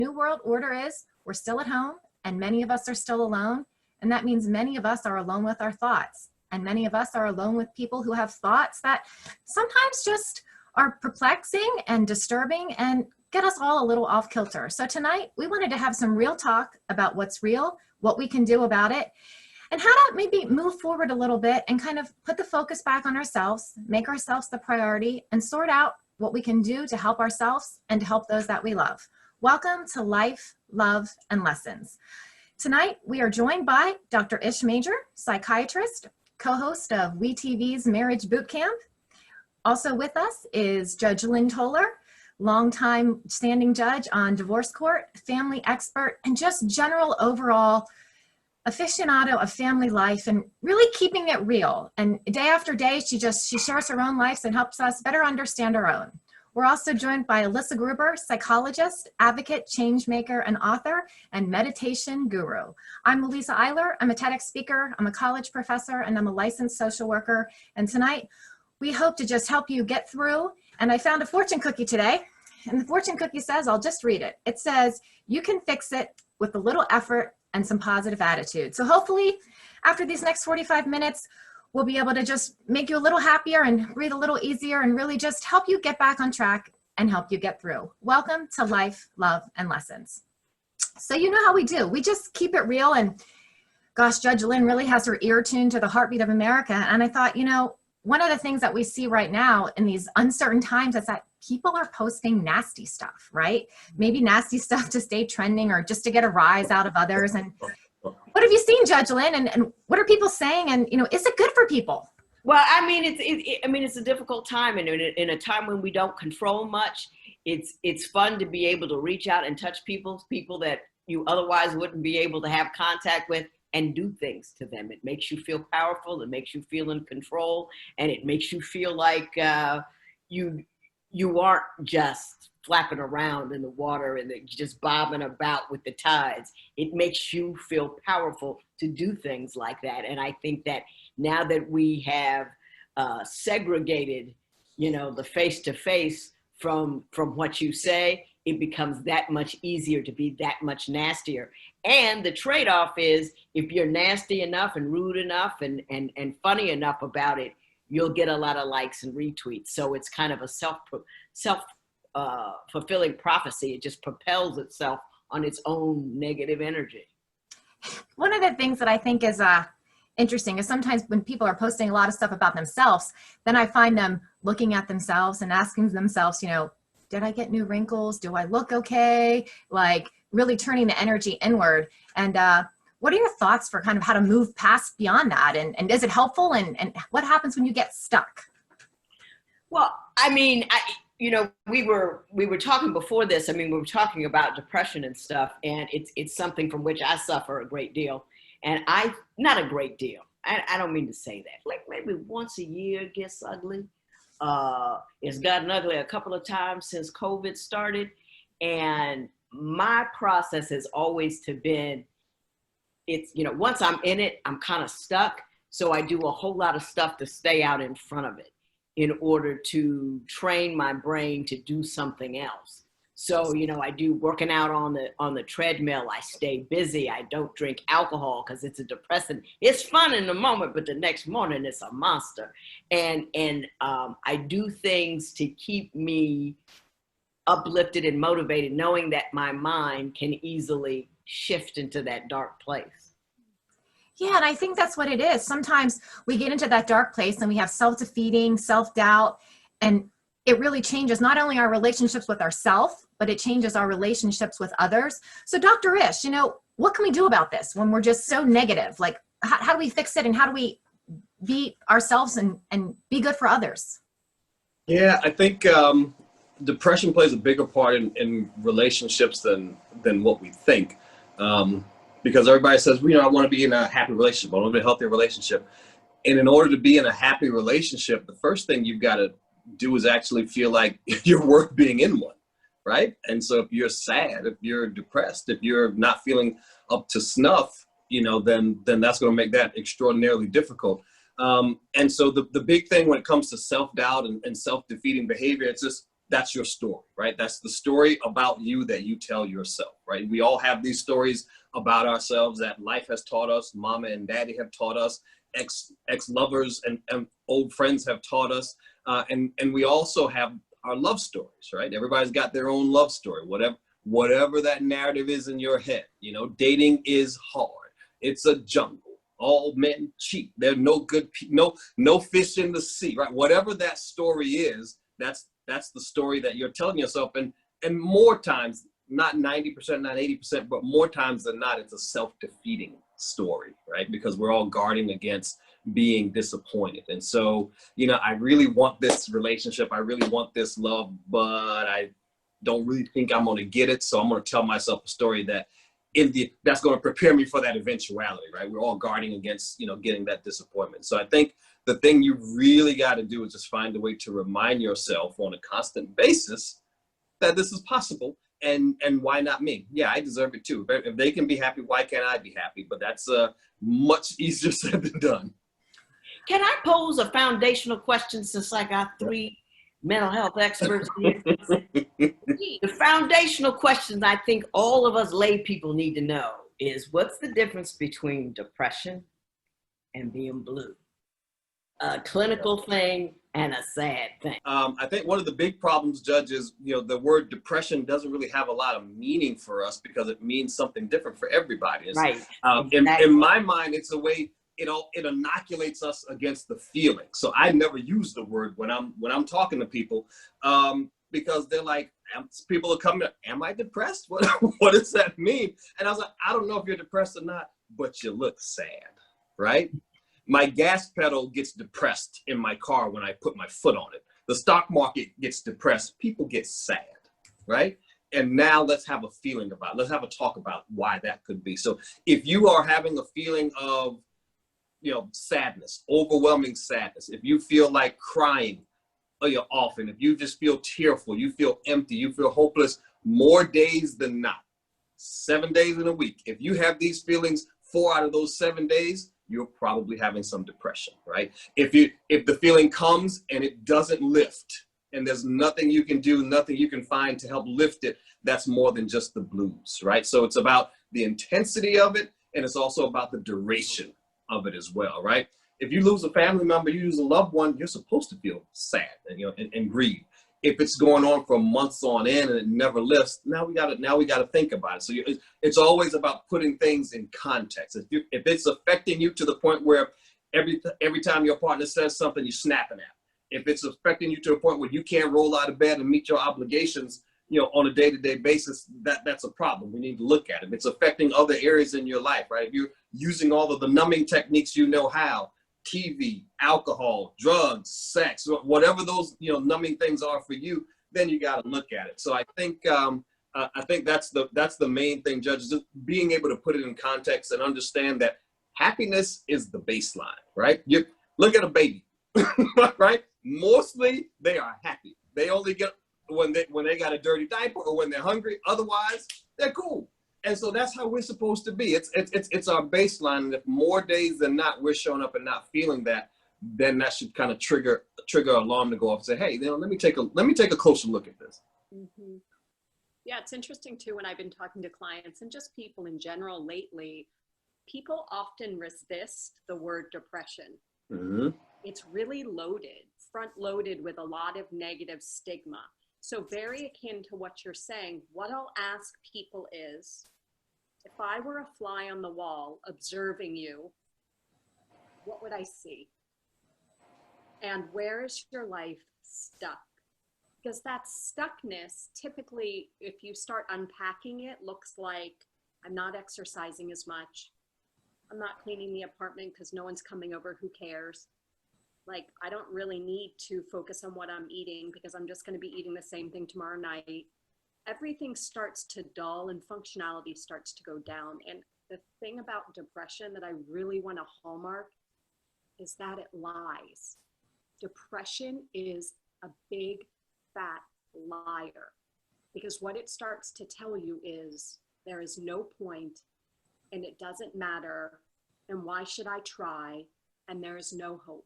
New world order is we're still at home and many of us are still alone. And that means many of us are alone with our thoughts. And many of us are alone with people who have thoughts that sometimes just are perplexing and disturbing and get us all a little off kilter. So tonight we wanted to have some real talk about what's real, what we can do about it, and how to maybe move forward a little bit and kind of put the focus back on ourselves, make ourselves the priority, and sort out what we can do to help ourselves and to help those that we love. Welcome to Life, Love, and Lessons. Tonight, we are joined by Dr. Ish Major, psychiatrist, co-host of WeTV's Marriage Boot Camp. Also with us is Judge Lynn Toler, longtime standing judge on divorce court, family expert, and just general overall aficionado of family life and really keeping it real. And day after day, she shares her own life and helps us better understand our own. We're also joined by Alyssa Gruber, psychologist, advocate, change maker, and author, and meditation guru. I'm Louisa Eyler. I'm a TEDx speaker. I'm a college professor, and I'm a licensed social worker. And tonight, we hope to just help you get through. And I found a fortune cookie today. And the fortune cookie says, I'll just read it. It says, you can fix it with a little effort and some positive attitude. So hopefully, after these next 45 minutes, we'll be able to just make you a little happier and breathe a little easier and really just help you get back on track and help you get through. Welcome to Life, Love, and Lessons. So you know how we do. We just keep it real, and gosh, Judge Lynn really has her ear tuned to the heartbeat of America. And I thought, you know, one of the things that we see right now in these uncertain times is that people are posting nasty stuff, right? Maybe nasty stuff to stay trending or just to get a rise out of others. And what have you seen, Judge Lynn? And what are people saying? And, you know, is it good for people? Well, I mean, it's a difficult time. And in a time when we don't control much, it's fun to be able to reach out and touch people that you otherwise wouldn't be able to have contact with, and do things to them. It makes you feel powerful. It makes you feel in control. And it makes you feel like you aren't just flapping around in the water and just bobbing about with the tides. It makes you feel powerful to do things like that. And I think that now that we have segregated, you know, the face-to-face from what you say, it becomes that much easier to be that much nastier. And the trade-off is, if you're nasty enough and rude enough and funny enough about it, you'll get a lot of likes and retweets. So it's kind of a self-fulfilling prophecy. It just propels itself on its own negative energy. One of the things that I think is interesting is sometimes when people are posting a lot of stuff about themselves, then I find them looking at themselves and asking themselves, you know, did I get new wrinkles? Do I look okay? Like really turning the energy inward. And what are your thoughts for kind of how to move past beyond that? And is it helpful? And what happens when you get stuck? Well, I mean, you know, we were talking before this. I mean, we were talking about depression and stuff, and it's something from which I suffer a great deal. And not a great deal. I don't mean to say that. Like maybe once a year it gets ugly. It's gotten ugly a couple of times since COVID started. And my process has always been, it's, you know, once I'm in it, I'm kind of stuck. So I do a whole lot of stuff to stay out in front of it in order to train my brain to do something else. So, you know, I do working out on the treadmill. I stay busy. I don't drink alcohol because it's a depressant. It's fun in the moment, but the next morning it's a monster. And I do things to keep me uplifted and motivated, knowing that my mind can easily shift into that dark place. Yeah, and I think that's what it is. Sometimes we get into that dark place and we have self-defeating, self-doubt, and it really changes not only our relationships with ourselves, but it changes our relationships with others. So Dr. Ish, you know, what can we do about this when we're just so negative? Like, how do we fix it, and how do we be ourselves and be good for others? Yeah, I think depression plays a bigger part in relationships than what we think. Because everybody says, you know, I want to be in a happy relationship. I want to be in a healthy relationship. And in order to be in a happy relationship, the first thing you've got to do is actually feel like you're worth being in one, right? And so if you're sad, if you're depressed, if you're not feeling up to snuff, you know, then that's going to make that extraordinarily difficult. And so the big thing when it comes to self-doubt and self-defeating behavior, it's just that's your story, right? That's the story about you that you tell yourself, right? We all have these stories about ourselves that life has taught us, mama and daddy have taught us, ex-lovers and old friends have taught us. And we also have our love stories, right? Everybody's got their own love story, whatever that narrative is in your head. You know, dating is hard. It's a jungle. All men cheat. There's no good, no fish in the sea, right? Whatever that story is, that's the story that you're telling yourself. And more times, not 90%, not 80%, but more times than not, it's a self-defeating story, right? Because we're all guarding against being disappointed. And so, you know, I really want this relationship. I really want this love, but I don't really think I'm going to get it. So I'm going to tell myself a story that's going to prepare me for that eventuality, right? We're all guarding against, you know, getting that disappointment. So I think the thing you really got to do is just find a way to remind yourself on a constant basis that this is possible. And why not me? Yeah, I deserve it too. If they can be happy, why can't I be happy? But that's much easier said than done. Can I pose a foundational question, since I got 3 mental health experts here? The foundational questions I think all of us lay people need to know is, what's the difference between depression and being blue? A clinical thing and a sad thing. I think one of the big problems, Judge, is, you know, the word depression doesn't really have a lot of meaning for us because it means something different for everybody. Right. Exactly. In my mind, it's a way it inoculates us against the feeling. So I never use the word when I'm talking to people, because they're like, people are coming up, am I depressed? What does that mean? And I was like, I don't know if you're depressed or not, but you look sad, right? My gas pedal gets depressed in my car when I put my foot on it. The stock market gets depressed. People get sad, right? And now let's have a feeling about it. Let's have a talk about why that could be. So if you are having a feeling of, you know, sadness, overwhelming sadness, if you feel like crying often, if you just feel tearful, you feel empty, you feel hopeless, more days than not, 7 days in a week, if you have these feelings 4 out of those 7 days, you're probably having some depression, right? If the feeling comes and it doesn't lift, and there's nothing you can do, nothing you can find to help lift it, that's more than just the blues, right? So it's about the intensity of it, and it's also about the duration of it as well, right? If you lose a family member, you lose a loved one, you're supposed to feel sad and, you know, and grieve. If it's going on for months on end and it never lifts, now we got to think about it. So it's always about putting things in context. If it's affecting you to the point where every time your partner says something, you're snapping at. If it's affecting you to a point where you can't roll out of bed and meet your obligations, you know, on a day-to-day basis, that's a problem. We need to look at it. If it's affecting other areas in your life, right? If you're using all of the numbing techniques you know how, TV, alcohol, drugs, sex, whatever those, you know, numbing things are for you, then you got to look at it. So I think that's the main thing, Judge, just being able to put it in context and understand that happiness is the baseline, right? You look at a baby, right? Mostly they are happy. They only get when they got a dirty diaper or when they're hungry. Otherwise, they're cool. And so that's how we're supposed to be. It's our baseline. And if more days than not we're showing up and not feeling that, then that should kind of trigger alarm to go off and say, hey, you know, let me take a closer look at this. Mm-hmm. Yeah, it's interesting too, when I've been talking to clients and just people in general lately, people often resist the word depression. Mm-hmm. It's really loaded, front loaded with a lot of negative stigma. So very akin to what you're saying, what I'll ask people is, if I were a fly on the wall observing you, what would I see? And where is your life stuck? Because that stuckness, typically, if you start unpacking it, looks like I'm not exercising as much. I'm not cleaning the apartment because no one's coming over, who cares? Like, I don't really need to focus on what I'm eating because I'm just going to be eating the same thing tomorrow night. Everything starts to dull and functionality starts to go down. And the thing about depression that I really want to hallmark is that it lies. Depression is a big, fat liar, because what it starts to tell you is there is no point and it doesn't matter and why should I try and there is no hope.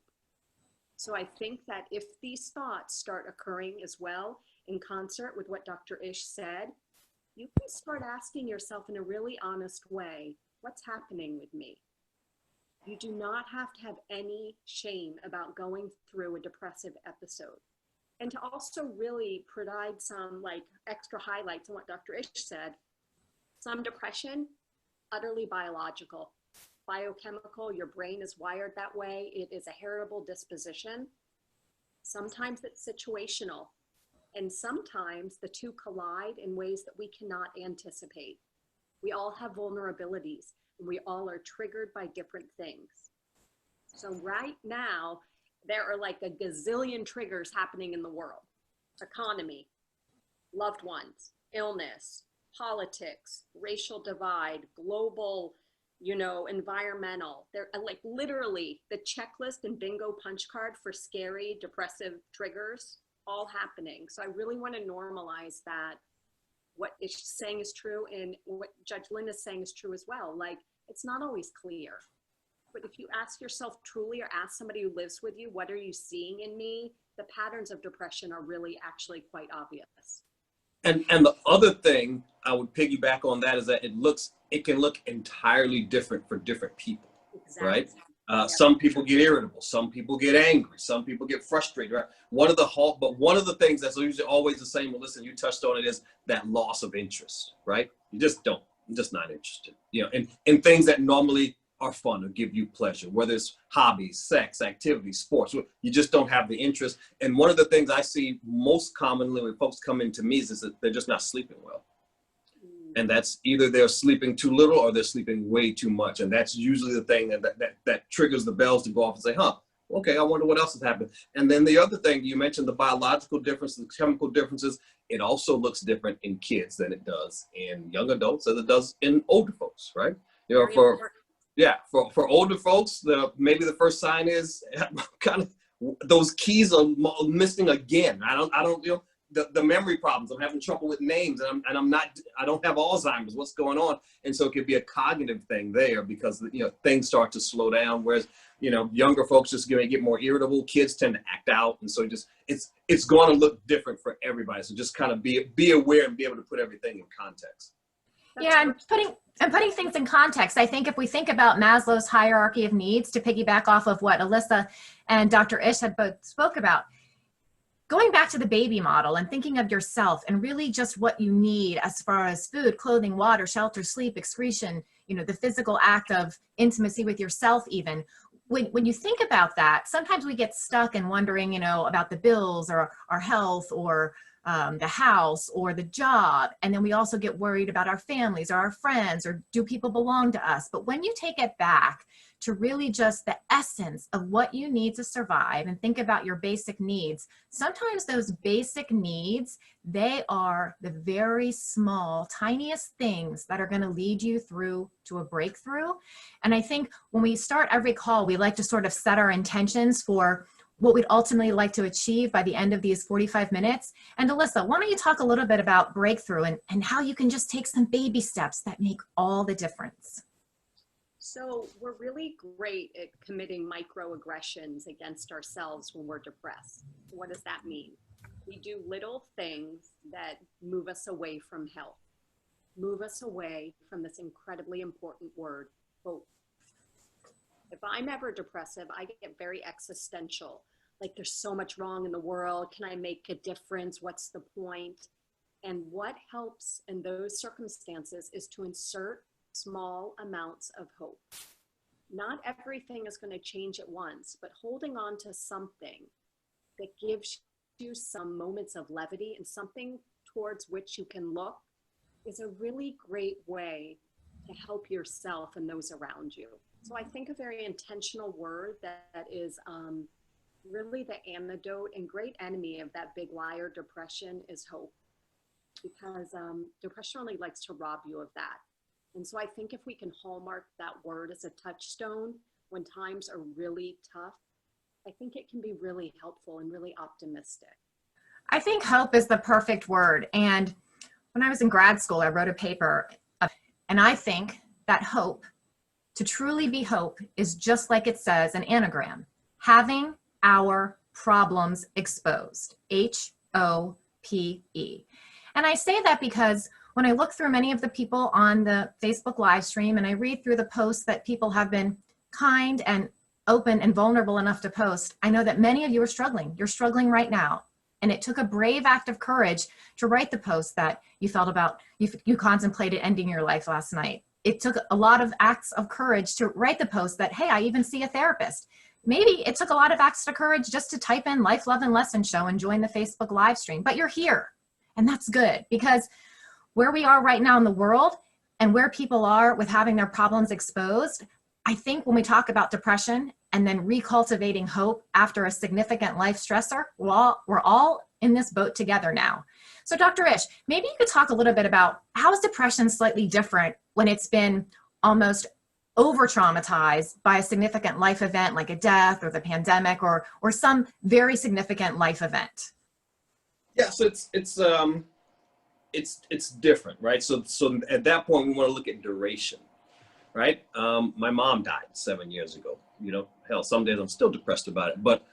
So I think that if these thoughts start occurring as well in concert with what Dr. Ish said, you can start asking yourself in a really honest way, what's happening with me? You do not have to have any shame about going through a depressive episode. And to also really provide some like extra highlights on what Dr. Ish said, some depression, utterly biological, biochemical, your brain is wired that way. It is a heritable disposition. Sometimes it's situational, and sometimes the two collide in ways that we cannot anticipate. We all have vulnerabilities, and we all are triggered by different things. So right now, there are like a gazillion triggers happening in the world. Economy, loved ones, illness, politics, racial divide, global, environmental. They're like literally the checklist and bingo punch card for scary, depressive triggers all happening. So I really want to normalize that. What is saying is true, and what Judge Lynn is saying is true as well. Like, it's not always clear. But if you ask yourself truly, or ask somebody who lives with you, what are you seeing in me? The patterns of depression are really actually quite obvious. And the other thing I would piggyback on that is that it can look entirely different for different people, Exactly. right? Yeah. Some people get irritable, some people get angry, some people get frustrated, right? One of the things that's usually always the same, Alyssa, and you touched on it, is that loss of interest, right? You're just not interested, in things that normally are fun or give you pleasure, whether it's hobbies, sex, activities, sports. You just don't have the interest. And one of the things I see most commonly when folks come into me is that they're just not sleeping well. And that's either they're sleeping too little or they're sleeping way too much. And that's usually the thing that triggers the bells to go off and say, okay, I wonder what else has happened. And then the other thing, you mentioned the biological differences, the chemical differences. It also looks different in kids than it does in young adults as it does in older folks, right? For older folks, maybe the first sign is kind of those keys are missing again. I don't the memory problems. I'm having trouble with names, and I don't have Alzheimer's. What's going on? And so it could be a cognitive thing there, because things start to slow down. Whereas younger folks just going to get more irritable. Kids tend to act out, and so it's going to look different for everybody. So just kind of be aware and be able to put everything in context. And putting things in context, I think if we think about Maslow's hierarchy of needs, to piggyback off of what Alyssa and Dr. Ish had both spoke about, going back to the baby model and thinking of yourself and really just what you need as far as food, clothing, water, shelter, sleep, excretion, the physical act of intimacy with yourself even. When you think about that, sometimes we get stuck in wondering, about the bills or our health or the house or the job. And then we also get worried about our families or our friends, or do people belong to us? But when you take it back to really just the essence of what you need to survive and think about your basic needs, sometimes those basic needs, they are the very small, tiniest things that are going to lead you through to a breakthrough. And I think when we start every call, we like to sort of set our intentions for what we'd ultimately like to achieve by the end of these 45 minutes. And Alyssa, why don't you talk a little bit about breakthrough and how you can just take some baby steps that make all the difference? So we're really great at committing microaggressions against ourselves when we're depressed. What does that mean? We do little things that move us away from health, move us away from this incredibly important word, hope. If I'm ever depressive, I get very existential. Like, there's so much wrong in the world. Can I make a difference? What's the point? And what helps in those circumstances is to insert small amounts of hope. Not everything is going to change at once, but holding on to something that gives you some moments of levity and something towards which you can look is a really great way to help yourself and those around you. So I think a very intentional word that is really the antidote and great enemy of that big liar depression is hope, because depression really likes to rob you of that. And so I think if we can hallmark that word as a touchstone when times are really tough, I think it can be really helpful and really optimistic. I think hope is the perfect word. And when I was in grad school, I wrote a paper, and I think that hope, to truly be hope, is just like it says, an anagram: having, our problems exposed. HOPE. And I say that because when I look through many of the people on the Facebook live stream and I read through the posts that people have been kind and open and vulnerable enough to post, I know that many of you are struggling. You're struggling right now. And it took a brave act of courage to write the post that you felt about, you contemplated ending your life last night. It took a lot of acts of courage to write the post that, hey, I even see a therapist. Maybe it took a lot of acts of courage just to type in Life, Love, and Lesson Show and join the Facebook live stream, but you're here. And that's good, because where we are right now in the world and where people are with having their problems exposed, I think when we talk about depression and then recultivating hope after a significant life stressor, we're all in this boat together now. So Dr. Ish, maybe you could talk a little bit about how is depression slightly different when it's been almost over-traumatized by a significant life event like a death or the pandemic or some very significant life event? Yeah, so it's different, right? So at that point, we want to look at duration, right? My mom died 7 years ago. You know, hell, some days I'm still depressed about it, but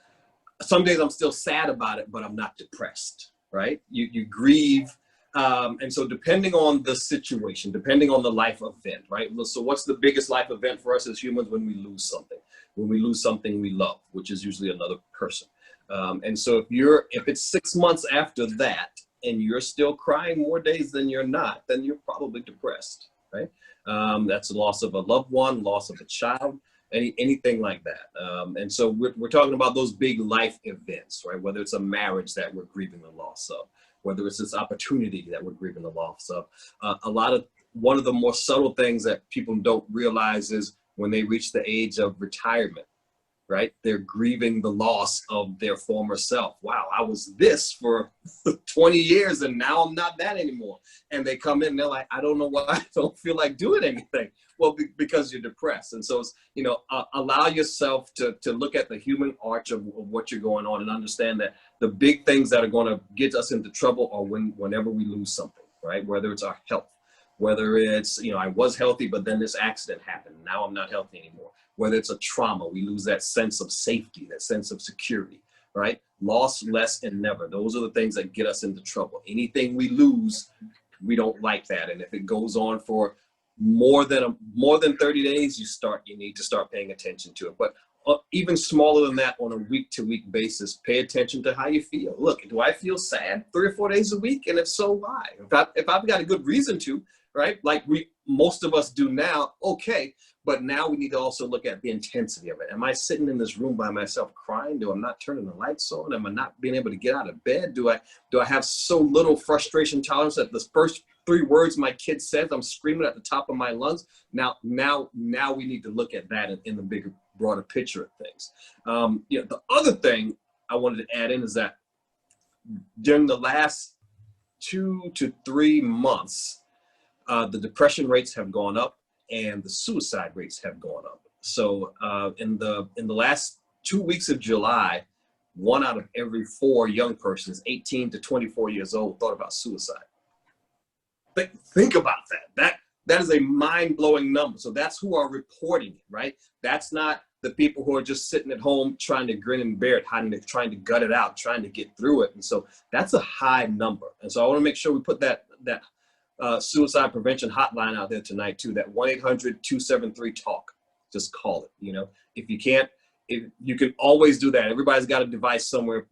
some days I'm still sad about it, but I'm not depressed, right? You grieve. And so depending on the situation, depending on the life event, right? So what's the biggest life event for us as humans? When we lose something, when we lose something we love, which is usually another person. And so if it's 6 months after that and you're still crying more days than you're not, then you're probably depressed, right? That's the loss of a loved one, loss of a child, anything like that. And so we're talking about those big life events, right? Whether it's a marriage that we're grieving the loss of, whether it's this opportunity that we're grieving the loss of. One of the more subtle things that people don't realize is when they reach the age of retirement, right? They're grieving the loss of their former self. Wow, I was this for 20 years and now I'm not that anymore. And they come in and they're like, I don't know why I don't feel like doing anything. Well, because you're depressed. And so it's, allow yourself to look at the human arch of what you're going on and understand that the big things that are going to get us into trouble are whenever we lose something, right? Whether it's our health, whether it's, I was healthy, but then this accident happened. Now I'm not healthy anymore. Whether it's a trauma, we lose that sense of safety, that sense of security, right? Loss, less, and never. Those are the things that get us into trouble. Anything we lose, we don't like that. And if it goes on for more than 30 days, you need to start paying attention to it. But even smaller than that, on a week-to-week basis, pay attention to how you feel. Look, do I feel sad 3 or 4 days a week? And if so, why? If I've got a good reason to, right? Like most of us do now, okay. But now we need to also look at the intensity of it. Am I sitting in this room by myself crying? Do I not turning the lights on? Am I not being able to get out of bed? Do I have so little frustration tolerance that the first 3 words my kid says, I'm screaming at the top of my lungs? Now we need to look at that in the bigger, broader picture of things. The other thing I wanted to add in is that during the last 2 to 3 months, the depression rates have gone up and the suicide rates have gone up. So in the last 2 weeks of July, 1 out of every 4 young persons 18 to 24 years old thought about suicide. Think about that. That is a mind-blowing number. So that's who are reporting it, right? That's not the people who are just sitting at home trying to grin and bear it, trying to gut it out, trying to get through it. And so that's a high number. And so I want to make sure we put that suicide prevention hotline out there tonight too, that 1-800-273-TALK. Just call it. If you can't, you can always do that. Everybody's got a device somewhere.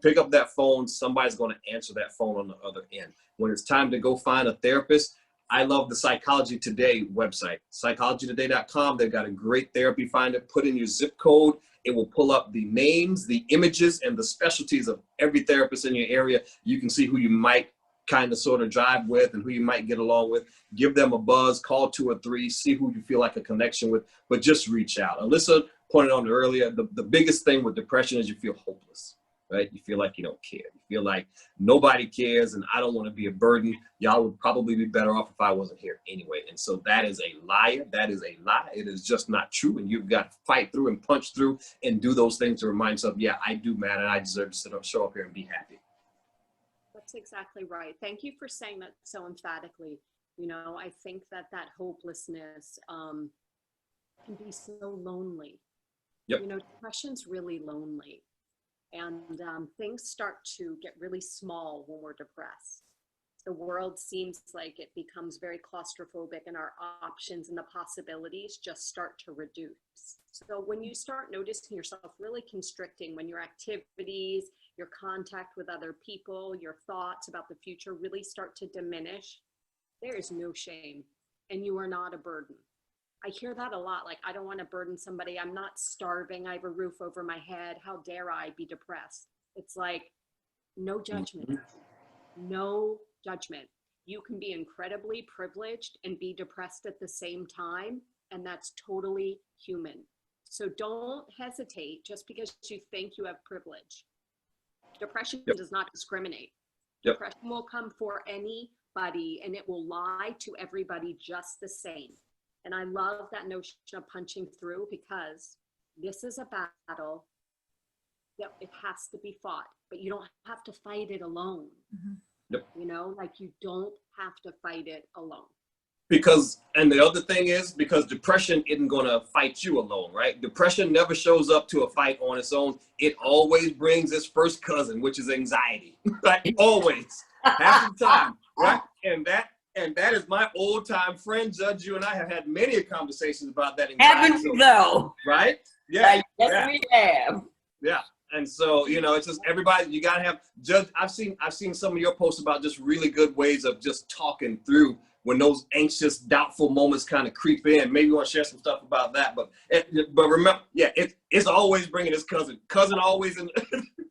Pick up that phone, somebody's going to answer that phone on the other end. When it's time to go find a therapist, I love the Psychology Today website, psychologytoday.com. They've got a great therapy finder. Put in your zip code. It will pull up the names, the images, and the specialties of every therapist in your area. You can see who you might kind of sort of drive with and who you might get along with. Give them a buzz, call 2 or 3, see who you feel like a connection with, but just reach out. Alyssa pointed on earlier, the biggest thing with depression is you feel hopeless, right? You feel like you don't care. You feel like nobody cares and I don't want to be a burden. Y'all would probably be better off if I wasn't here anyway. And so that is a liar. That is a lie. It is just not true. And you've got to fight through and punch through and do those things to remind yourself, yeah, I do matter and I deserve to show up here and be happy. That's exactly right. Thank you for saying that so emphatically. I think that hopelessness can be so lonely. Yep. Depression's really lonely. And things start to get really small when we're depressed. The world seems like it becomes very claustrophobic, and our options and the possibilities just start to reduce. So when you start noticing yourself really constricting, when your activities, your contact with other people, your thoughts about the future really start to diminish, there is no shame, and you are not a burden. I hear that a lot. Like, I don't want to burden somebody. I'm not starving. I have a roof over my head. How dare I be depressed? It's like, no judgment. No judgment. You can be incredibly privileged and be depressed at the same time, and that's totally human. So don't hesitate just because you think you have privilege. Depression does not discriminate. Depression will come for anybody, and it will lie to everybody just the same. And I love that notion of punching through, because this is a battle that it has to be fought, but you don't have to fight it alone. You know, like, you don't have to fight it alone. Because, and the other thing is, because depression isn't going to fight you alone, right? Depression never shows up to a fight on its own. It always brings its first cousin, which is anxiety, right? Always, half the time, right? And that is my old time friend, Judge. You and I have had many conversations about that. Haven't you though? Right? Yeah. Yes, we have. Yeah. And so, you know, it's just everybody, you gotta have, Judge, I've seen some of your posts about just really good ways of just talking through when those anxious, doubtful moments kind of creep in. Maybe you want to share some stuff about that, but remember, yeah, it's always bringing his cousin always in,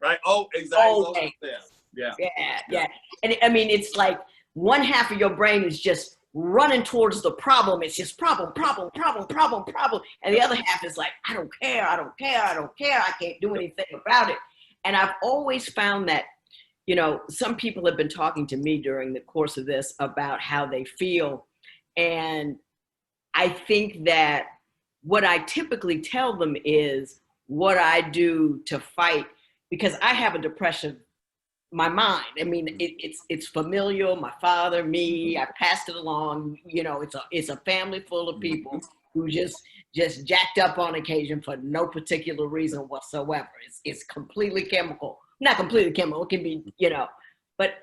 right? Oh, anxiety always there. Yeah. And I mean, it's like one half of your brain is just running towards the problem. It's just problem. And the other half is like, I don't care. I can't do anything about it. And I've always found that, you know, some people have been talking to me during the course of this about how they feel. And I think that what I typically tell them is what I do to fight, because I have a depression. My mind, I mean, it's familial. My father, me, I passed it along. You know, it's a family full of people who just jacked up on occasion for no particular reason whatsoever. It's completely chemical. Not completely chemical. It can be, you know, but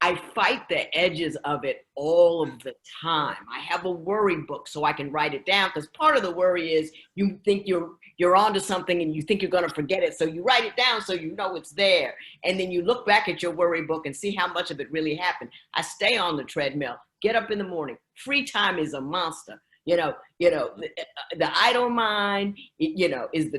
I fight the edges of it all of the time. I have a worry book so I can write it down, because part of the worry is you think you're onto something and you think you're going to forget it. So you write it down so you know it's there. And then you look back at your worry book and see how much of it really happened. I stay on the treadmill, get up in the morning. Free time is a monster. You know, the idle mind, you know, is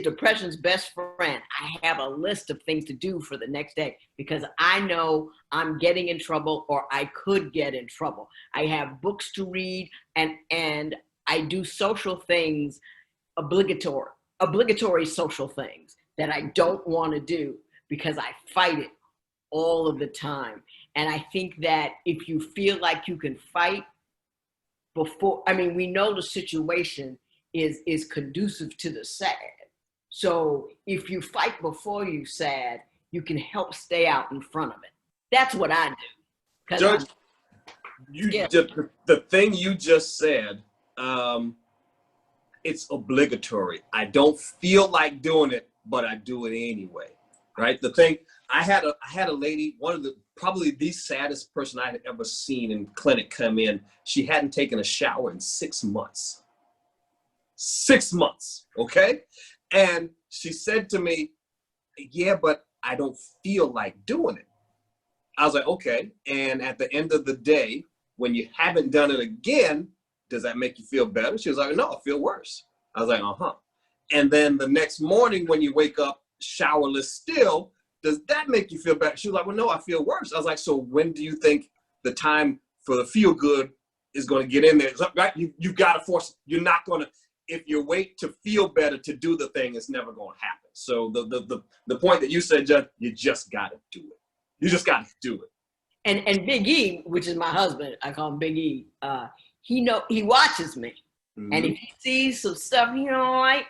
depression's best friend. I have a list of things to do for the next day because I know I'm getting in trouble or I could get in trouble. I have books to read and I do social things, obligatory social things that I don't want to do because I fight it all of the time. And I think that if you feel like you can fight, before, I mean, we know the situation is conducive to the sad. So if you fight before you sad, you can help stay out in front of it. That's what I do. Judge, the thing you just said, it's obligatory. I don't feel like doing it, but I do it anyway, right? The thing, I had a lady, probably the saddest person I had ever seen in clinic come in. She hadn't taken a shower in 6 months. 6 months, okay? And she said to me, yeah, but I don't feel like doing it. I was like, okay. And at the end of the day, when you haven't done it again, does that make you feel better? She was like, no, I feel worse. I was like, uh-huh. And then the next morning when you wake up showerless still, does that make you feel better? She was like, well, no, I feel worse. I was like, so when do you think the time for the feel good is going to get in there? Right? You've got to force it. You're not going to, if you wait to feel better to do the thing, it's never going to happen. So the point that you said, Judge, you just got to do it. You just got to do it. And Big E, which is my husband, I call him Big E, he watches me. Mm-hmm. And if he sees some stuff he don't like,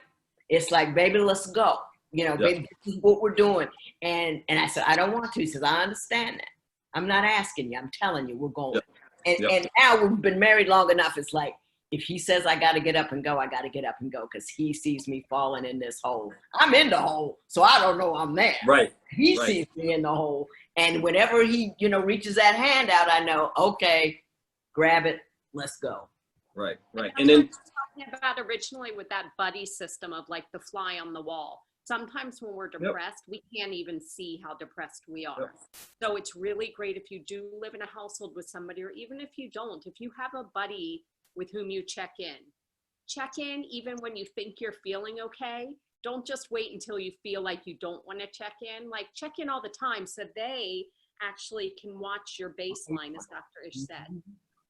it's like, baby, let's go. You know, baby, this is what we're doing. And I said, I don't want to. He says, I understand that. I'm not asking you. I'm telling you, we're going. And now we've been married long enough. It's like, if he says I got to get up and go, I got to get up and go because he sees me falling in this hole. I'm in the hole, so I don't know I'm there. Right. He Right. sees me in the hole. And whenever he, reaches that hand out, I know, okay, grab it, let's go. Right. Right. And And then, what I was talking about originally with that buddy system of like the fly on the wall. Sometimes when we're depressed, we can't even see how depressed we are. Yep. So it's really great if you do live in a household with somebody, or even if you don't, if you have a buddy with whom you check in even when you think you're feeling okay. Don't just wait until you feel like you don't want to check in. Like, check in all the time so they actually can watch your baseline, as Dr. Ish said.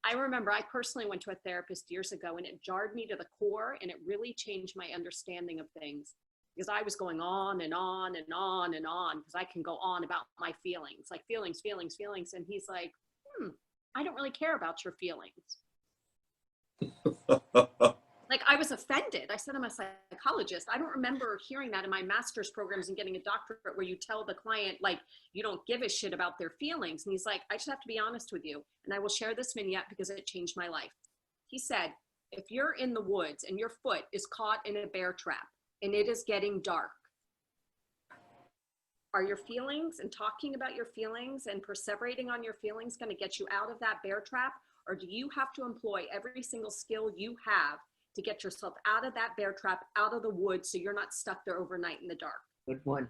I remember I personally went to a therapist years ago, and it jarred me to the core, and it really changed my understanding of things, because I was going on and on and on and on, because I can go on about my feelings, like feelings. And he's like, I don't really care about your feelings. Like, I was offended. I said, I'm a psychologist. I don't remember hearing that in my master's programs and getting a doctorate where you tell the client, like, you don't give a shit about their feelings. And he's like, I just have to be honest with you. And I will share this vignette because it changed my life. He said, if you're in the woods and your foot is caught in a bear trap and it is getting dark, are your feelings and talking about your feelings and perseverating on your feelings going to get you out of that bear trap? Or do you have to employ every single skill you have to get yourself out of that bear trap, out of the woods, so you're not stuck there overnight in the dark? Good one.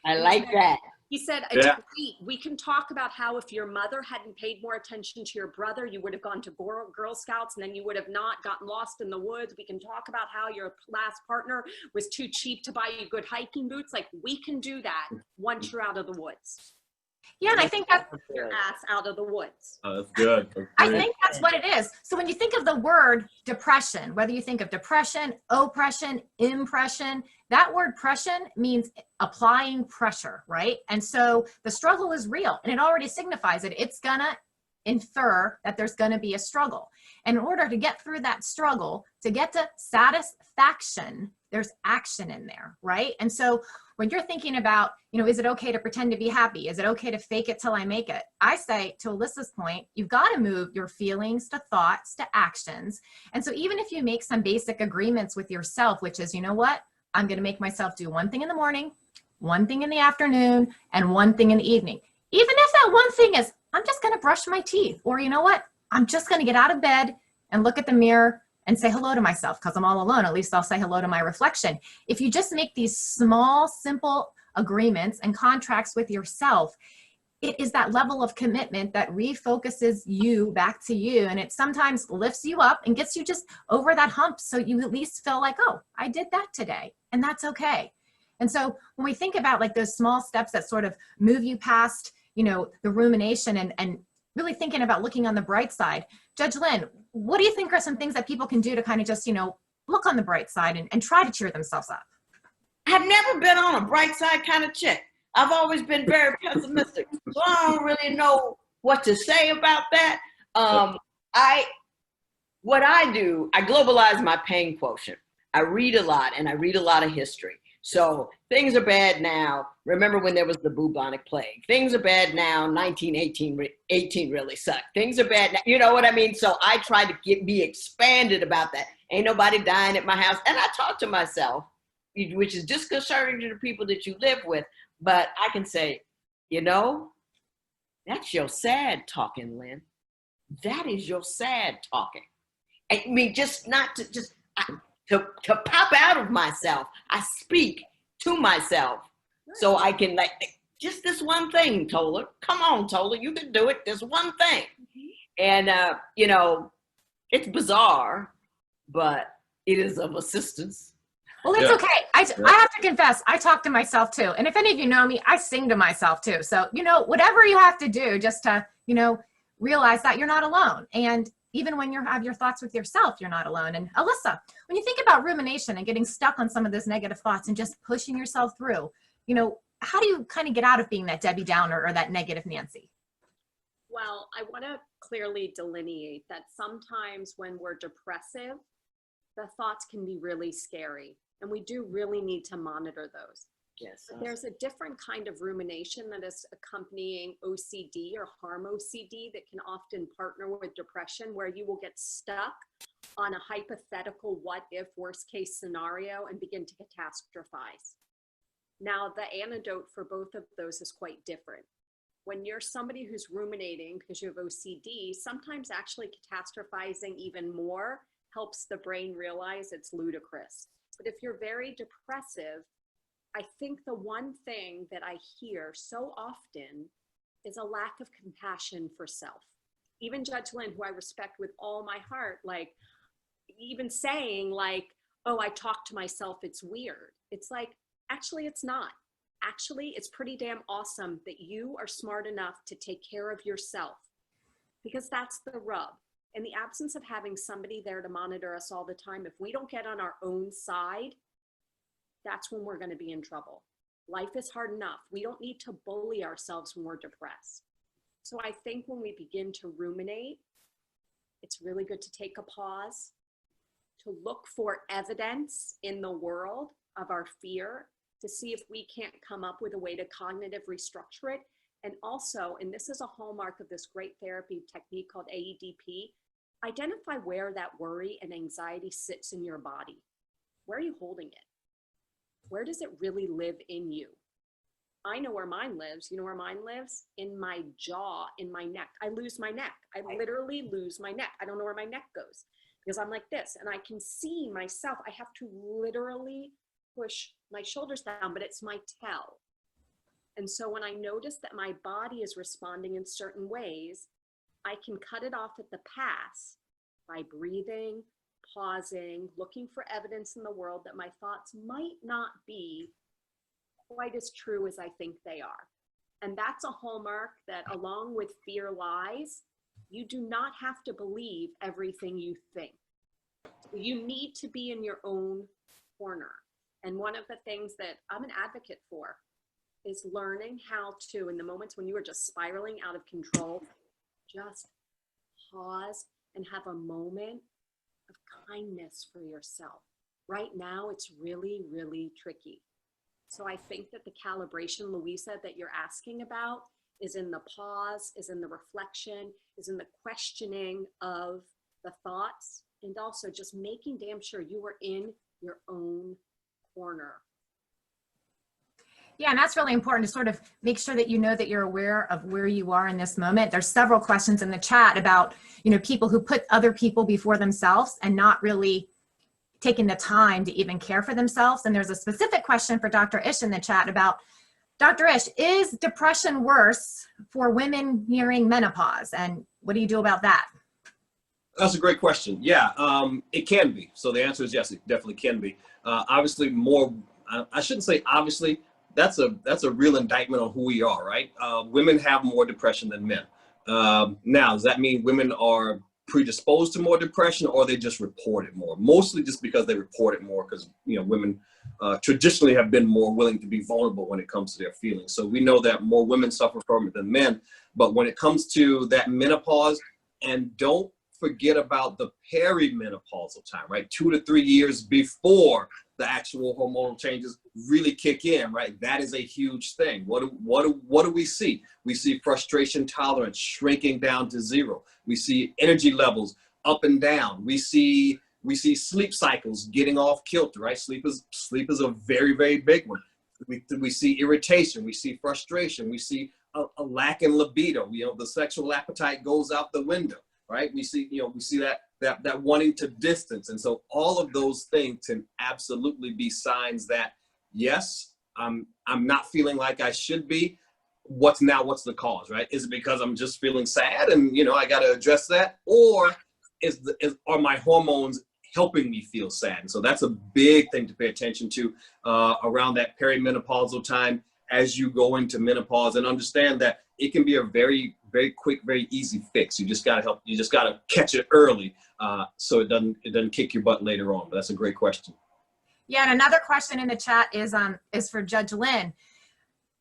I like that. He said, Yeah. we can talk about how if your mother hadn't paid more attention to your brother, you would have gone to Girl Scouts, and then you would have not gotten lost in the woods. We can talk about how your last partner was too cheap to buy you good hiking boots. Like, we can do that once you're out of the woods. Yeah, and I think that Your ass out of the woods. that's good. That's I good. think that's what it is. So when you think of the word depression, whether you think of depression, oppression, impression, that word pression means applying pressure, right? And so the struggle is real, and it already signifies it. It's gonna infer that there's gonna be a struggle. And in order to get through that struggle, to get to satisfaction, there's action in there, right? And so when you're thinking about, is it okay to pretend to be happy? Is it okay to fake it till I make it? I say, to Alyssa's point, you've got to move your feelings to thoughts to actions. And so even if you make some basic agreements with yourself, which is, you know what? I'm going to make myself do one thing in the morning, one thing in the afternoon, and one thing in the evening. Even if that one thing is, I'm just going to brush my teeth, or you know what? I'm just going to get out of bed and look at the mirror and say hello to myself, because I'm all alone. At least I'll say hello to my reflection. If you just make these small, simple agreements and contracts with yourself, it is that level of commitment that refocuses you back to you. And it sometimes lifts you up and gets you just over that hump, so you at least feel like, oh, I did that today, and that's okay. And so when we think about like those small steps that sort of move you past, the rumination and really thinking about looking on the bright side, Judge Lynn, what do you think are some things that people can do to kind of just, look on the bright side and try to cheer themselves up? I've never been on a bright side kind of chick. I've always been very pessimistic. So I don't really know what to say about that. What I do, I globalize my pain quotient. I read a lot, and I read a lot of history. So things are bad now. Remember when there was the bubonic plague? Things are bad now. 1918 really sucked. Things are bad now. You know what I mean? So I try to be expanded about that. Ain't nobody dying at my house. And I talk to myself, which is disconcerting to the people that you live with. But I can say, that's your sad talking, Lynn. That is your sad talking. I mean, just not to just... To pop out of myself, I speak to myself, so I can just this one thing, Toler. Come on, Toler, you can do it. This one thing, and it's bizarre, but it is of assistance. Well, it's okay. I have to confess, I talk to myself too. And if any of you know me, I sing to myself too. So, whatever you have to do just to, realize that you're not alone. And even when you have your thoughts with yourself, you're not alone. And Alyssa, when you think about rumination and getting stuck on some of those negative thoughts and just pushing yourself through, how do you kind of get out of being that Debbie Downer or that negative Nancy? Well, I want to clearly delineate that sometimes when we're depressive, the thoughts can be really scary, and we do really need to monitor those. Yes. But there's a different kind of rumination that is accompanying OCD or harm OCD that can often partner with depression, where you will get stuck on a hypothetical what if worst case scenario and begin to catastrophize. Now, the antidote for both of those is quite different. When you're somebody who's ruminating because you have OCD, sometimes actually catastrophizing even more helps the brain realize it's ludicrous. But if you're very depressive, I think the one thing that I hear so often is a lack of compassion for self. Even Judge Lynn, who I respect with all my heart, like even saying like, oh, I talk to myself, it's weird. It's like, actually, it's not. Actually, it's pretty damn awesome that you are smart enough to take care of yourself, because that's the rub. In the absence of having somebody there to monitor us all the time, if we don't get on our own side, that's when we're going to be in trouble. Life is hard enough. We don't need to bully ourselves when we're depressed. So I think when we begin to ruminate, it's really good to take a pause, to look for evidence in the world of our fear, to see if we can't come up with a way to cognitive restructure it. And also, and this is a hallmark of this great therapy technique called AEDP, identify where that worry and anxiety sits in your body. Where are you holding it? Where does it really live in you? I know where mine lives. You know where mine lives? In my jaw, in my neck. I lose my neck. I literally lose my neck. I don't know where my neck goes because I'm like this, and I can see myself. I have to literally push my shoulders down, but it's my tell. And so when I notice that my body is responding in certain ways, I can cut it off at the pass by breathing, pausing, looking for evidence in the world that my thoughts might not be quite as true as I think they are. And that's a hallmark that, along with fear lies, you do not have to believe everything you think. You need to be in your own corner. And one of the things that I'm an advocate for is learning how to, in the moments when you are just spiraling out of control, just pause and have a moment of kindness for yourself. Right now, it's really, really tricky. So I think that the calibration, Louisa, that you're asking about is in the pause, is in the reflection, is in the questioning of the thoughts, and also just making damn sure you are in your own corner. Yeah, and that's really important to sort of make sure that you know that you're aware of where you are in this moment. There's several questions in the chat about, people who put other people before themselves and not really taking the time to even care for themselves. And there's a specific question for Dr. Ish in the chat about, Dr. Ish, is depression worse for women nearing menopause? And what do you do about that? That's a great question. Yeah, it can be. So the answer is yes, it definitely can be. Obviously more, I shouldn't say obviously, that's a real indictment on who we are, right? Women have more depression than men. Now, does that mean women are predisposed to more depression, or they just report it more? Mostly just because they report it more, because women traditionally have been more willing to be vulnerable when it comes to their feelings. So we know that more women suffer from it than men. But when it comes to that menopause, and don't forget about the perimenopausal time, right? 2 to 3 years before the actual hormonal changes really kick in, right? That is a huge thing. What do we see? We see frustration tolerance shrinking down to 0. We see energy levels up and down. We see sleep cycles getting off kilter, right? Sleep is a very, very big one. We see irritation. We see frustration. We see a lack in libido. The sexual appetite goes out the window, right? We see that wanting to distance. And so all of those things can absolutely be signs that, yes, I'm not feeling like I should be. What's the cause, right? Is it because I'm just feeling sad and, I got to address that? Or are my hormones helping me feel sad? And so that's a big thing to pay attention to around that perimenopausal time as you go into menopause, and understand that it can be a very, very quick, very easy fix. You just got to catch it early so it doesn't kick your butt later on. But that's a great question. Yeah, and another question in the chat is for Judge Lynn.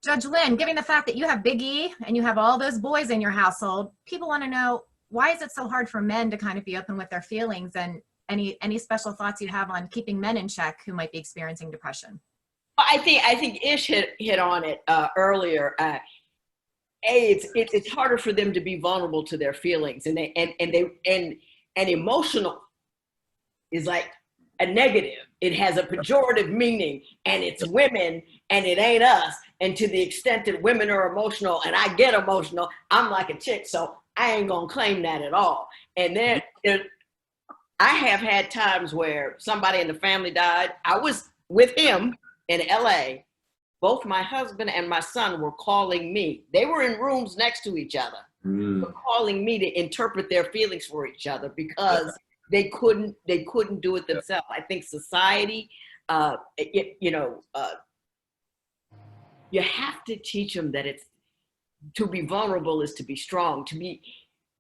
Judge Lynn, given the fact that you have Big E and you have all those boys in your household, people want to know, why is it so hard for men to kind of be open with their feelings, and any special thoughts you have on keeping men in check who might be experiencing depression? I think Ish hit on it earlier. It's harder for them to be vulnerable to their feelings, and emotional is like a negative. It has a pejorative meaning, and it's women and it ain't us. And to the extent that women are emotional and I get emotional, I'm like a chick. So I ain't gonna claim that at all. And then I have had times where somebody in the family died. I was with him in LA. Both my husband and my son were calling me. They were in rooms next to each other, were calling me to interpret their feelings for each other because they couldn't do it themselves. I think society, you have to teach them that it's, to be vulnerable is to be strong. To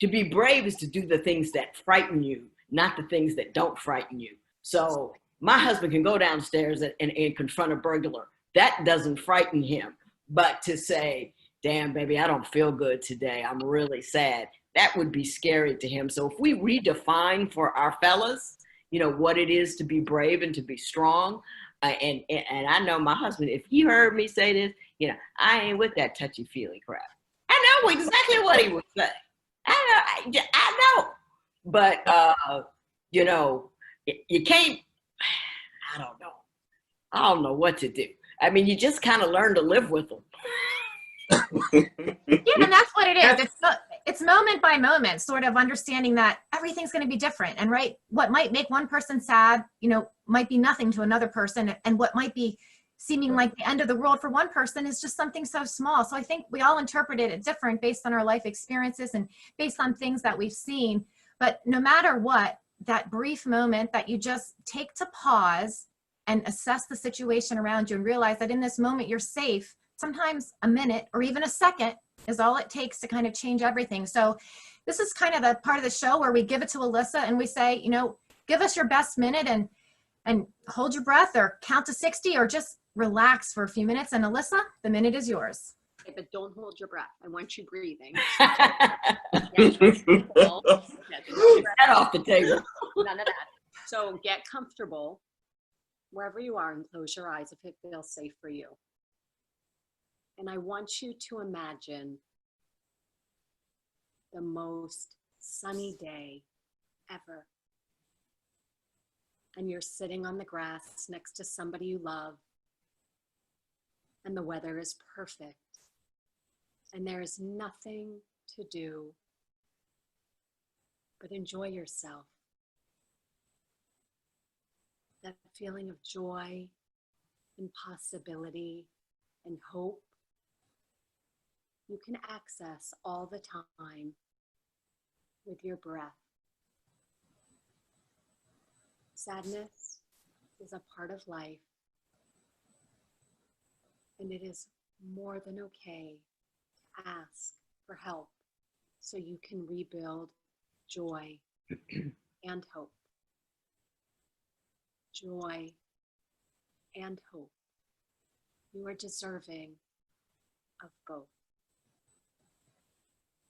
be brave is to do the things that frighten you, not the things that don't frighten you. So my husband can go downstairs and confront a burglar. That doesn't frighten him. But to say, damn, baby, I don't feel good today, I'm really sad, that would be scary to him. So if we redefine for our fellas, what it is to be brave and to be strong, and I know my husband, if he heard me say this, I ain't with that touchy-feely crap. I know exactly what he would say. I know. But, you can't, I don't know what to do. I mean, you just kind of learn to live with them. Yeah, and that's what it is. It's moment by moment, sort of understanding that everything's going to be different. And right, what might make one person sad, might be nothing to another person. And what might be seeming like the end of the world for one person is just something so small. So I think we all interpreted it different based on our life experiences and based on things that we've seen. But no matter what, that brief moment that you just take to pause and assess the situation around you and realize that in this moment you're safe. Sometimes a minute or even a second is all it takes to kind of change everything. So this is kind of the part of the show where we give it to Alyssa and we say, give us your best minute and hold your breath or count to 60 or just relax for a few minutes. And Alyssa, the minute is yours. Okay, but don't hold your breath. I want you breathing. Get off the table. None of that. So get comfortable wherever you are and close your eyes if it feels safe for you. And I want you to imagine the most sunny day ever. And you're sitting on the grass next to somebody you love. And the weather is perfect. And there is nothing to do but enjoy yourself. That feeling of joy and possibility and hope, you can access all the time with your breath. Sadness is a part of life, and it is more than okay to ask for help so you can rebuild joy and hope. Joy and hope. You are deserving of both.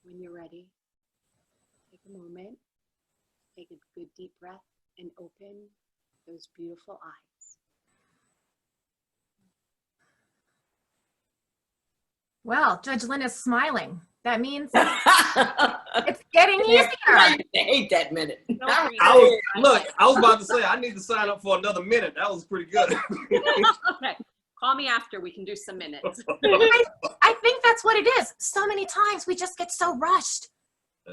When you're ready, take a moment, take a good deep breath, and open those beautiful eyes. Well, Judge Lynn is smiling. That means it's getting easier. I hate that minute. I was about to say, I need to sign up for another minute. That was pretty good. Okay, call me after. We can do some minutes. I think that's what it is. So many times we just get so rushed.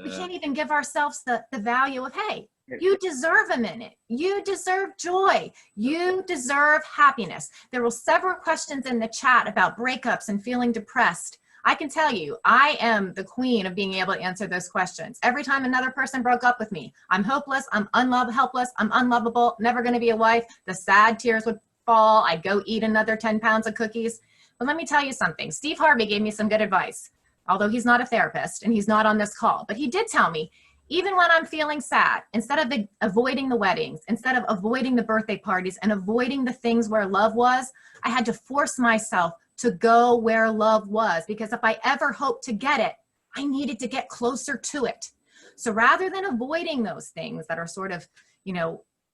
We can't even give ourselves the value of, hey, you deserve a minute. You deserve joy. You deserve happiness. There were several questions in the chat about breakups and feeling depressed. I can tell you, I am the queen of being able to answer those questions. Every time another person broke up with me, I'm hopeless, I'm helpless, I'm unlovable, never going to be a wife. The sad tears would fall. I'd go eat another 10 pounds of cookies. But let me tell you something. Steve Harvey gave me some good advice, although he's not a therapist and he's not on this call. But he did tell me, even when I'm feeling sad, instead of avoiding the weddings, instead of avoiding the birthday parties and avoiding the things where love was, I had to force myself to go where love was, because if I ever hoped to get it, I needed to get closer to it. So rather than avoiding those things that are sort of,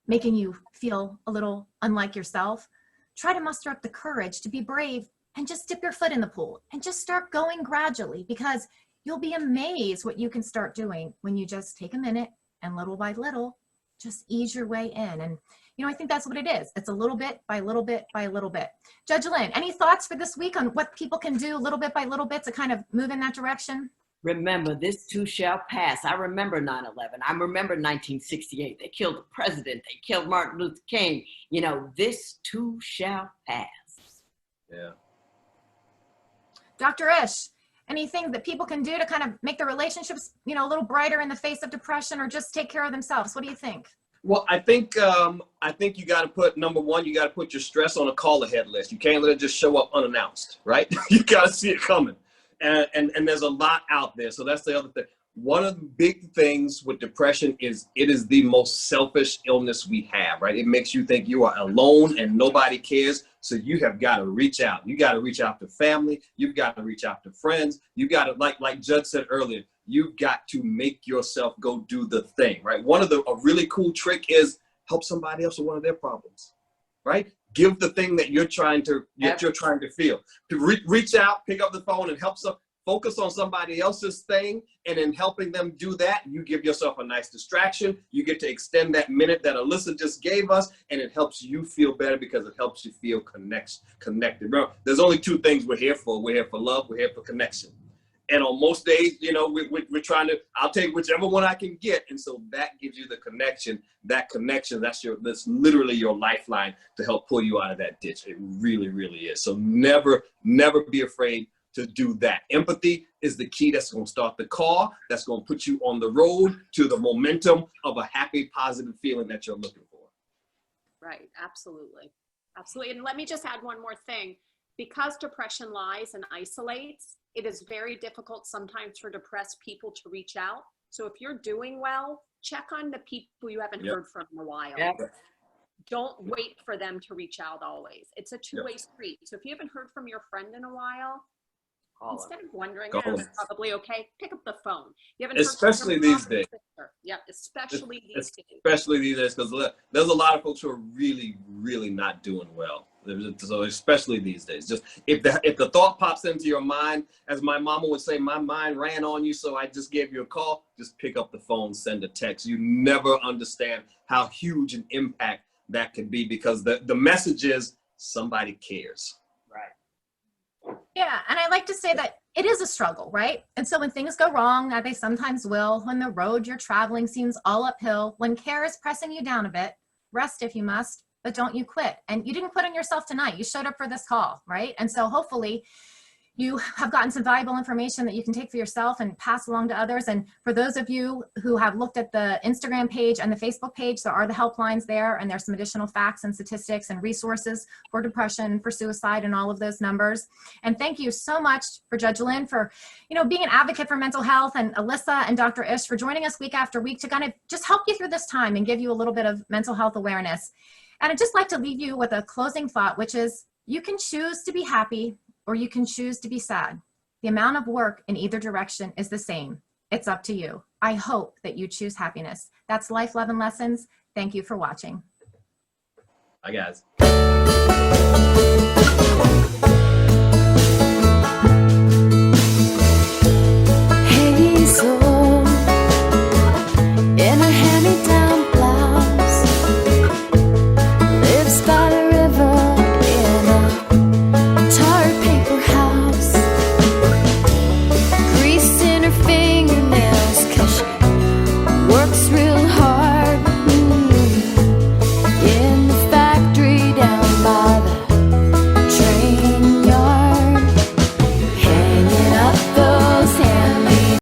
making you feel a little unlike yourself, try to muster up the courage to be brave and just dip your foot in the pool and just start going gradually, because you'll be amazed what you can start doing when you just take a minute and little by little Just ease your way in. And, I think that's what it is. It's a little bit by little bit by little bit. Judge Lynn, any thoughts for this week on what people can do little bit by little bit to kind of move in that direction? Remember, this too shall pass. I remember 9/11. I remember 1968. They killed the president. They killed Martin Luther King. This too shall pass. Yeah. Dr. Ish, anything that people can do to kind of make their relationships, a little brighter in the face of depression, or just take care of themselves? What do you think? Well, I think you got to put, number one, you got to put your stress on a call ahead list. You can't let it just show up unannounced, right? You got to see it coming. And there's a lot out there. So that's the other thing. One of the big things with depression is it is the most selfish illness we have, right? It makes you think you are alone and nobody cares. So you have got to reach out. You got to reach out to family. You've got to reach out to friends. You got to, like Judd said earlier, you've got to make yourself go do the thing, right? A really cool trick is help somebody else with one of their problems, right? Give the thing that you're trying to feel. Reach out, pick up the phone, and focus on somebody else's thing, and in helping them do that, you give yourself a nice distraction. You get to extend that minute that Alyssa just gave us, and it helps you feel better because it helps you feel connected. Remember, there's only two things we're here for. We're here for love. We're here for connection. And on most days, we're trying to, I'll take whichever one I can get. And so that gives you the connection. That connection, that's literally your lifeline to help pull you out of that ditch. It really, really is. So never be afraid to do that. Empathy is the key that's going to start the car, that's going to put you on the road to the momentum of a happy, positive feeling that you're looking for. Right, absolutely. Absolutely. And let me just add one more thing. Because depression lies and isolates, it is very difficult sometimes for depressed people to reach out. So if you're doing well, check on the people you haven't heard from in a while. Yep. Don't wait for them to reach out always. It's a two-way street. So if you haven't heard from your friend in a while, instead of wondering, it's probably okay, pick up the phone. You haven't especially heard from your these days. Yeah, especially these days. Especially these days, because there's a lot of folks who are really, really not doing well. So especially these days, just if the thought pops into your mind, as my mama would say, my mind ran on you, so I just gave you a call. Just pick up the phone, send a text. You never understand how huge an impact that could be, because the message is somebody cares. Right. Yeah, and I like to say that it is a struggle, right? And so when things go wrong, as they sometimes will, when the road you're traveling seems all uphill, when care is pressing you down a bit, rest if you must, but don't you quit. And you didn't quit on yourself tonight. You showed up for this call, right? And so hopefully you have gotten some valuable information that you can take for yourself and pass along to others. And for those of you who have looked at the Instagram page and the Facebook page, there are the helplines there, and there's some additional facts and statistics and resources for depression, for suicide, and all of those numbers. And thank you so much for Judge Lynn for, being an advocate for mental health, and Alyssa and Dr. Ish for joining us week after week to kind of just help you through this time and give you a little bit of mental health awareness. And I'd just like to leave you with a closing thought, which is you can choose to be happy or you can choose to be sad. The amount of work in either direction is the same. It's up to you. I hope that you choose happiness. That's Life, Love, and Lessons. Thank you for watching. Bye, guys.